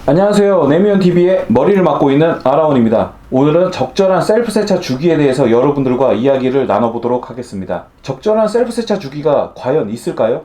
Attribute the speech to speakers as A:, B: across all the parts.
A: 안녕하세요. 네미온TV의 머리를 맡고 있는 아라온입니다. 오늘은 적절한 셀프 세차 주기에 대해서 여러분들과 이야기를 나눠보도록 하겠습니다. 적절한 셀프 세차 주기가 과연 있을까요?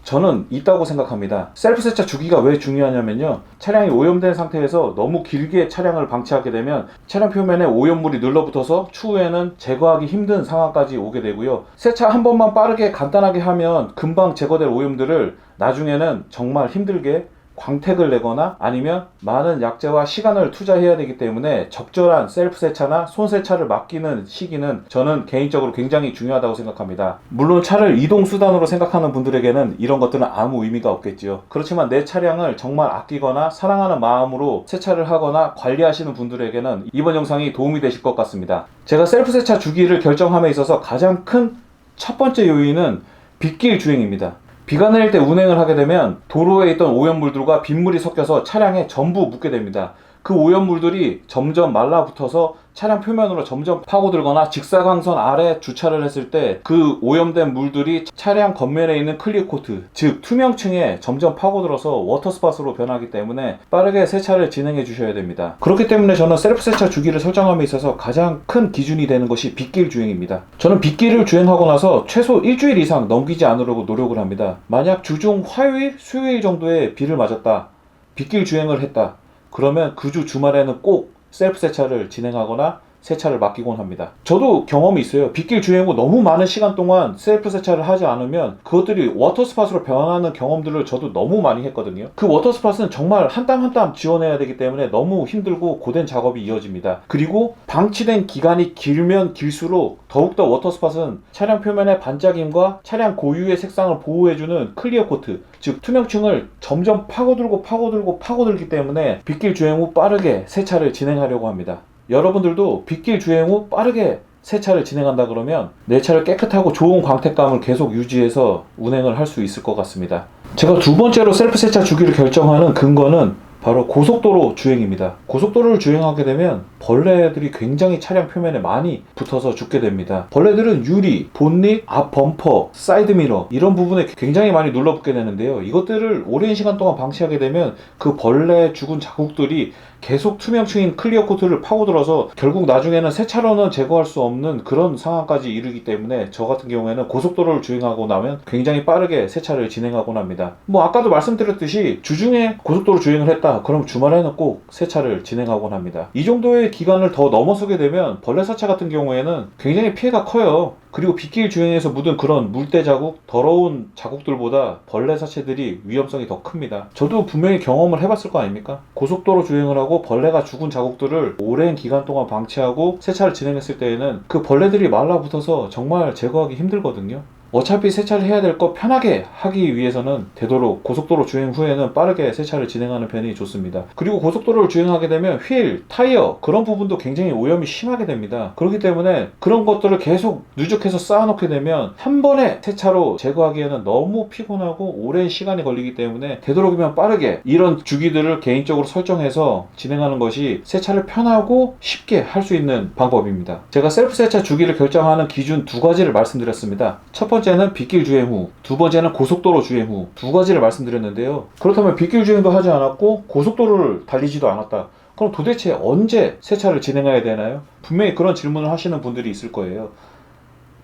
A: 저는 있다고 생각합니다. 셀프 세차 주기가 왜 중요하냐면요, 차량이 오염된 상태에서 너무 길게 차량을 방치하게 되면 차량 표면에 오염물이 눌러붙어서 추후에는 제거하기 힘든 상황까지 오게 되고요, 세차 한 번만 빠르게 간단하게 하면 금방 제거될 오염들을 나중에는 정말 힘들게 광택을 내거나 아니면 많은 약재와 시간을 투자해야 되기 때문에 적절한 셀프 세차나 손 세차를 맡기는 시기는 저는 개인적으로 굉장히 중요하다고 생각합니다. 물론 차를 이동 수단으로 생각하는 분들에게는 이런 것들은 아무 의미가 없겠지요. 그렇지만 내 차량을 정말 아끼거나 사랑하는 마음으로 세차를 하거나 관리하시는 분들에게는 이번 영상이 도움이 되실 것 같습니다. 제가 셀프 세차 주기를 결정함에 있어서 가장 큰 첫 번째 요인은 빗길 주행입니다. 비가 내릴 때 운행을 하게 되면 도로에 있던 오염물들과 빗물이 섞여서 차량에 전부 묻게 됩니다. 그 오염물들이 점점 말라붙어서 차량 표면으로 점점 파고들거나 직사광선 아래 주차를 했을 때 그 오염된 물들이 차량 겉면에 있는 클리어 코트, 즉 투명층에 점점 파고들어서 워터스팟으로 변하기 때문에 빠르게 세차를 진행해 주셔야 됩니다. 그렇기 때문에 저는 셀프 세차 주기를 설정함에 있어서 가장 큰 기준이 되는 것이 빗길 주행입니다. 저는 빗길을 주행하고 나서 최소 일주일 이상 넘기지 않으려고 노력을 합니다. 만약 주중 화요일, 수요일 정도에 비를 맞았다, 빗길 주행을 했다, 그러면 그 주 주말에는 꼭 셀프 세차를 진행하거나 세차를 맡기곤 합니다. 저도 경험이 있어요. 빗길 주행 후 너무 많은 시간 동안 셀프 세차를 하지 않으면 그것들이 워터스팟으로 변하는 경험들을 저도 너무 많이 했거든요. 그 워터스팟은 정말 한 땀 한 땀 지워내야 되기 때문에 너무 힘들고 고된 작업이 이어집니다. 그리고 방치된 기간이 길면 길수록 더욱더 워터스팟은 차량 표면의 반짝임과 차량 고유의 색상을 보호해주는 클리어 코트, 즉 투명층을 점점 파고들기 때문에 빗길 주행 후 빠르게 세차를 진행하려고 합니다. 여러분들도 빗길 주행 후 빠르게 세차를 진행한다 그러면 내 차를 깨끗하고 좋은 광택감을 계속 유지해서 운행을 할 수 있을 것 같습니다. 제가 두 번째로 셀프 세차 주기를 결정하는 근거는 바로 고속도로 주행입니다. 고속도로를 주행하게 되면 벌레들이 굉장히 차량 표면에 많이 붙어서 죽게 됩니다. 벌레들은 유리, 본닛, 앞 범퍼, 사이드미러 이런 부분에 굉장히 많이 눌러붙게 되는데요, 이것들을 오랜 시간 동안 방치하게 되면 그 벌레 죽은 자국들이 계속 투명층인 클리어 코트를 파고들어서 결국 나중에는 세차로는 제거할 수 없는 그런 상황까지 이르기 때문에 저 같은 경우에는 고속도로를 주행하고 나면 굉장히 빠르게 세차를 진행하곤 합니다. 아까도 말씀드렸듯이 주중에 고속도로 주행을 했다, 그럼 주말에는 꼭 세차를 진행하곤 합니다. 이 정도의 기간을 더 넘어서게 되면 벌레 사차 같은 경우에는 굉장히 피해가 커요. 그리고 빗길 주행에서 묻은 그런 물때 자국, 더러운 자국들보다 벌레 사체들이 위험성이 더 큽니다. 저도 분명히 경험을 해봤을 거 아닙니까? 고속도로 주행을 하고 벌레가 죽은 자국들을 오랜 기간 동안 방치하고 세차를 진행했을 때에는 그 벌레들이 말라붙어서 정말 제거하기 힘들거든요. 어차피 세차를 해야 될 거 편하게 하기 위해서는 되도록 고속도로 주행 후에는 빠르게 세차를 진행하는 편이 좋습니다. 그리고 고속도로를 주행하게 되면 휠, 타이어 그런 부분도 굉장히 오염이 심하게 됩니다. 그렇기 때문에 그런 것들을 계속 누적해서 쌓아놓게 되면 한 번에 세차로 제거하기에는 너무 피곤하고 오랜 시간이 걸리기 때문에 되도록이면 빠르게 이런 주기들을 개인적으로 설정해서 진행하는 것이 세차를 편하고 쉽게 할 수 있는 방법입니다. 제가 셀프 세차 주기를 결정하는 기준 두 가지를 말씀드렸습니다. 첫 번째는 빗길 주행 후, 두 번째는 고속도로 주행 후, 두 가지를 말씀드렸는데요. 그렇다면 빗길 주행도 하지 않았고 고속도로를 달리지도 않았다, 그럼 도대체 언제 세차를 진행해야 되나요? 분명히 그런 질문을 하시는 분들이 있을 거예요.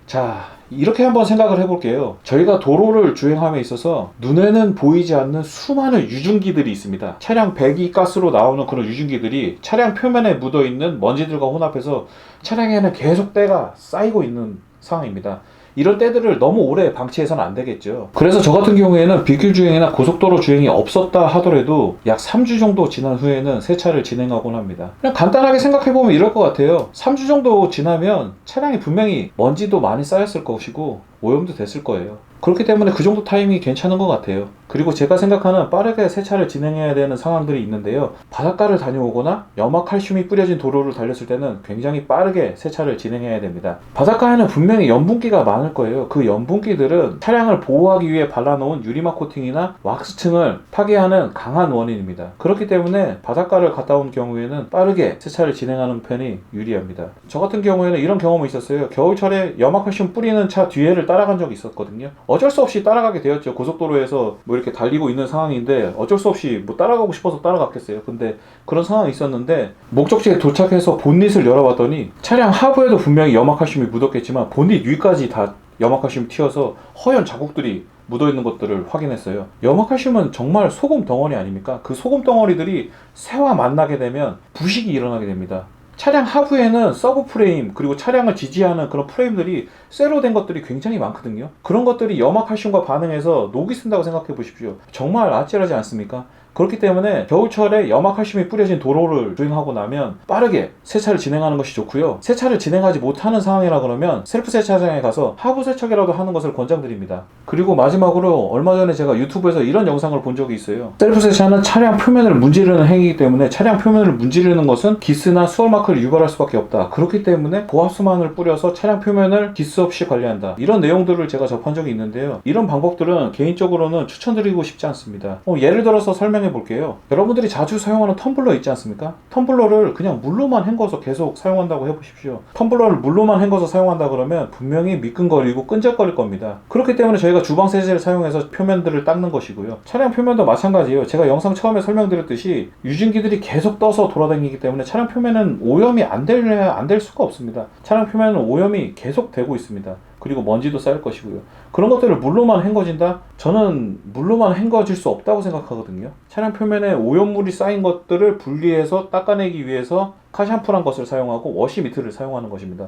A: 자, 이렇게 한번 생각을 해볼게요. 저희가 도로를 주행함에 있어서 눈에는 보이지 않는 수많은 유증기들이 있습니다. 차량 배기가스로 나오는 그런 유증기들이 차량 표면에 묻어있는 먼지들과 혼합해서 차량에는 계속 때가 쌓이고 있는 상황입니다. 이런 때들을 너무 오래 방치해서는 안 되겠죠. 그래서 저 같은 경우에는 빗길 주행이나 고속도로 주행이 없었다 하더라도 약 3주 정도 지난 후에는 세차를 진행하곤 합니다. 그냥 간단하게 생각해보면 이럴 것 같아요. 3주 정도 지나면 차량이 분명히 먼지도 많이 쌓였을 것이고 오염도 됐을 거예요. 그렇기 때문에 그 정도 타이밍이 괜찮은 것 같아요. 그리고 제가 생각하는 빠르게 세차를 진행해야 되는 상황들이 있는데요, 바닷가를 다녀오거나 염화칼슘이 뿌려진 도로를 달렸을 때는 굉장히 빠르게 세차를 진행해야 됩니다. 바닷가에는 분명히 염분기가 많을 거예요. 그 염분기들은 차량을 보호하기 위해 발라놓은 유리막 코팅이나 왁스층을 파괴하는 강한 원인입니다. 그렇기 때문에 바닷가를 갔다 온 경우에는 빠르게 세차를 진행하는 편이 유리합니다. 저 같은 경우에는 이런 경험이 있었어요. 겨울철에 염화칼슘 뿌리는 차 뒤에를 기사를 따라간 적이 있었거든요. 어쩔 수 없이 따라가게 되었죠. 고속도로에서 뭐 이렇게 달리고 있는 상황인데 어쩔 수 없이 뭐 따라가고 싶어서 따라갔겠어요. 근데 그런 상황이 있었는데 목적지에 도착해서 본닛을 열어봤더니 차량 하부에도 분명히 염화칼슘이 묻었겠지만 본닛 위까지 다 염화칼슘이 튀어서 허연 자국들이 묻어있는 것들을 확인했어요. 염화칼슘은 정말 소금 덩어리 아닙니까? 그 소금 덩어리들이 새와 만나게 되면 부식이 일어나게 됩니다. 차량 하부에는 서브 프레임 그리고 차량을 지지하는 그런 프레임들이 쇠로 된 것들이 굉장히 많거든요. 그런 것들이 염화칼슘과 반응해서 녹이 쓴다고 생각해 보십시오. 정말 아찔하지 않습니까? 그렇기 때문에 겨울철에 염화칼슘이 뿌려진 도로를 주행하고 나면 빠르게 세차를 진행하는 것이 좋고요. 세차를 진행하지 못하는 상황이라 그러면 셀프 세차장에 가서 하부 세척이라도 하는 것을 권장드립니다. 그리고 마지막으로 얼마 전에 제가 유튜브에서 이런 영상을 본 적이 있어요. 셀프 세차는 차량 표면을 문지르는 행위이기 때문에 차량 표면을 문지르는 것은 기스나 수월 마크를 유발할 수밖에 없다. 그렇기 때문에 고압수만을 뿌려서 차량 표면을 기스 없이 관리한다. 이런 내용들을 제가 접한 적이 있는데요. 이런 방법들은 개인적으로는 추천드리고 싶지 않습니다. 예를 들어서 설명해 볼게요. 여러분들이 자주 사용하는 텀블러 있지 않습니까? 텀블러를 그냥 물로만 헹궈서 계속 사용한다고 해보십시오. 텀블러를 물로만 헹궈서 사용한다 그러면 분명히 미끈거리고 끈적거릴 겁니다. 그렇기 때문에 저희가 주방 세제를 사용해서 표면들을 닦는 것이고요. 차량 표면도 마찬가지예요. 제가 영상 처음에 설명드렸듯이 유증기들이 계속 떠서 돌아다니기 때문에 차량 표면은 오염이 안 될 수가 없습니다. 차량 표면은 오염이 계속 되고 있습니다. 그리고 먼지도 쌓일 것이고요. 그런 것들을 물로만 헹궈진다? 저는 물로만 헹궈질 수 없다고 생각하거든요. 차량 표면에 오염물이 쌓인 것들을 분리해서 닦아내기 위해서 카샴푸란 것을 사용하고 워시 미트를 사용하는 것입니다.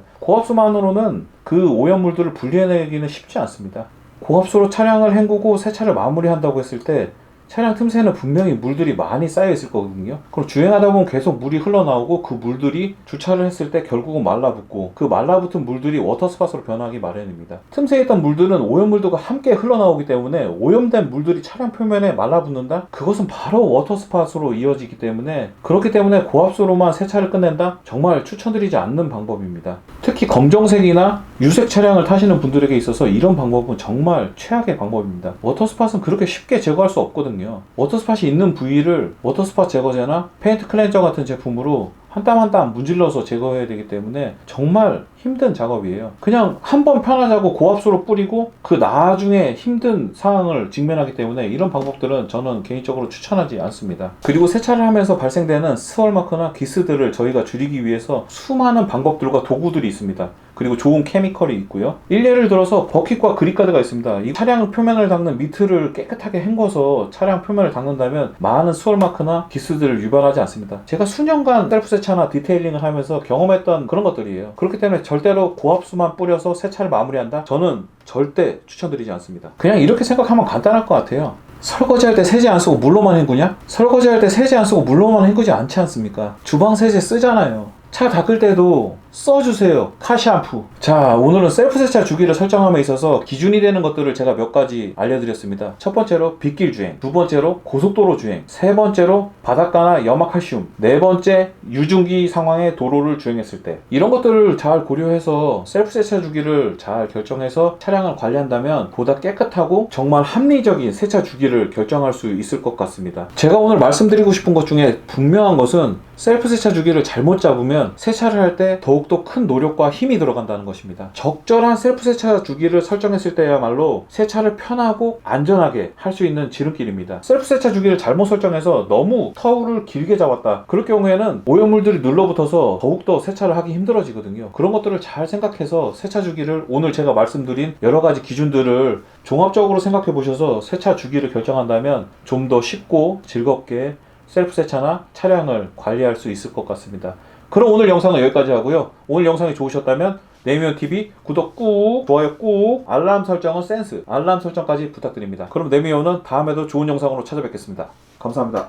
A: 고압수만으로는 그 오염물들을 분리해내기는 쉽지 않습니다. 고압수로 차량을 헹구고 세차를 마무리한다고 했을 때 차량 틈새는 분명히 물들이 많이 쌓여 있을 거거든요. 그럼 주행하다 보면 계속 물이 흘러나오고 그 물들이 주차를 했을 때 결국은 말라붙고 그 말라붙은 물들이 워터스팟으로 변하기 마련입니다. 틈새에 있던 물들은 오염물들과 함께 흘러나오기 때문에 오염된 물들이 차량 표면에 말라붙는다? 그것은 바로 워터스팟으로 이어지기 때문에 그렇기 때문에 고압수로만 세차를 끝낸다? 정말 추천드리지 않는 방법입니다. 특히 검정색이나 유색 차량을 타시는 분들에게 있어서 이런 방법은 정말 최악의 방법입니다. 워터스팟은 그렇게 쉽게 제거할 수 없거든요. 워터스팟이 있는 부위를 워터스팟 제거제나 페인트 클렌저 같은 제품으로 한 땀 한 땀 문질러서 제거해야 되기 때문에 정말 힘든 작업이에요. 그냥 한번 편하자고 고압수로 뿌리고 그 나중에 힘든 상황을 직면하기 때문에 이런 방법들은 저는 개인적으로 추천하지 않습니다. 그리고 세차를 하면서 발생되는 스월마크나 기스들을 저희가 줄이기 위해서 수많은 방법들과 도구들이 있습니다. 그리고 좋은 케미컬이 있고요. 일례를 들어서 버킷과 그립가드가 있습니다. 이 차량 표면을 닦는 미트를 깨끗하게 헹궈서 차량 표면을 닦는다면 많은 스월마크나 기스들을 유발하지 않습니다. 제가 수년간 셀프 세차나 디테일링을 하면서 경험했던 그런 것들이에요. 그렇기 때문에 절대로 고압수만 뿌려서 세차를 마무리한다? 저는 절대 추천드리지 않습니다. 그냥 이렇게 생각하면 간단할 것 같아요. 설거지할 때 세제 안 쓰고 물로만 헹구냐? 설거지할 때 세제 안 쓰고 물로만 헹구지 않지 않습니까? 주방 세제 쓰잖아요. 차 닦을 때도 써주세요. 카샴푸. 자, 오늘은 셀프 세차 주기를 설정함에 있어서 기준이 되는 것들을 제가 몇 가지 알려드렸습니다. 첫 번째로 빗길 주행, 두 번째로 고속도로 주행, 세 번째로 바닷가나 염화칼슘, 네 번째 유증기 상황의 도로를 주행했을 때 이런 것들을 잘 고려해서 셀프 세차 주기를 잘 결정해서 차량을 관리한다면 보다 깨끗하고 정말 합리적인 세차 주기를 결정할 수 있을 것 같습니다. 제가 오늘 말씀드리고 싶은 것 중에 분명한 것은 셀프 세차 주기를 잘못 잡으면 세차를 할 때 더욱더 큰 노력과 힘이 들어간다는 것입니다. 적절한 셀프 세차 주기를 설정했을 때야말로 세차를 편하고 안전하게 할 수 있는 지름길입니다. 셀프 세차 주기를 잘못 설정해서 너무 터울을 길게 잡았다. 그럴 경우에는 오염물들이 눌러붙어서 더욱더 세차를 하기 힘들어지거든요. 그런 것들을 잘 생각해서 세차 주기를 오늘 제가 말씀드린 여러 가지 기준들을 종합적으로 생각해 보셔서 세차 주기를 결정한다면 좀 더 쉽고 즐겁게 셀프 세차나 차량을 관리할 수 있을 것 같습니다. 그럼 오늘 영상은 여기까지 하고요. 오늘 영상이 좋으셨다면 네미온TV 구독 꾹, 좋아요 꾹, 알람 설정은 센스, 알람 설정까지 부탁드립니다. 그럼 네미온은 다음에도 좋은 영상으로 찾아뵙겠습니다. 감사합니다.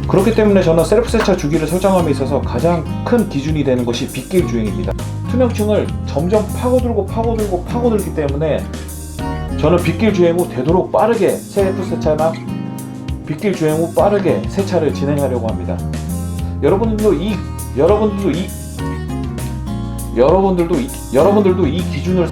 A: 그렇기 때문에 저는 셀프 세차 주기를 설정함에 있어서 가장 큰 기준이 되는 것이 빗길 주행입니다. 투명층을 점점 파고들기 때문에 저는 빗길 주행 후 되도록 빠르게 셀프 세차나 빗길 주행 후 빠르게 세차를 진행하려고 합니다. 여러분들도 이 기준을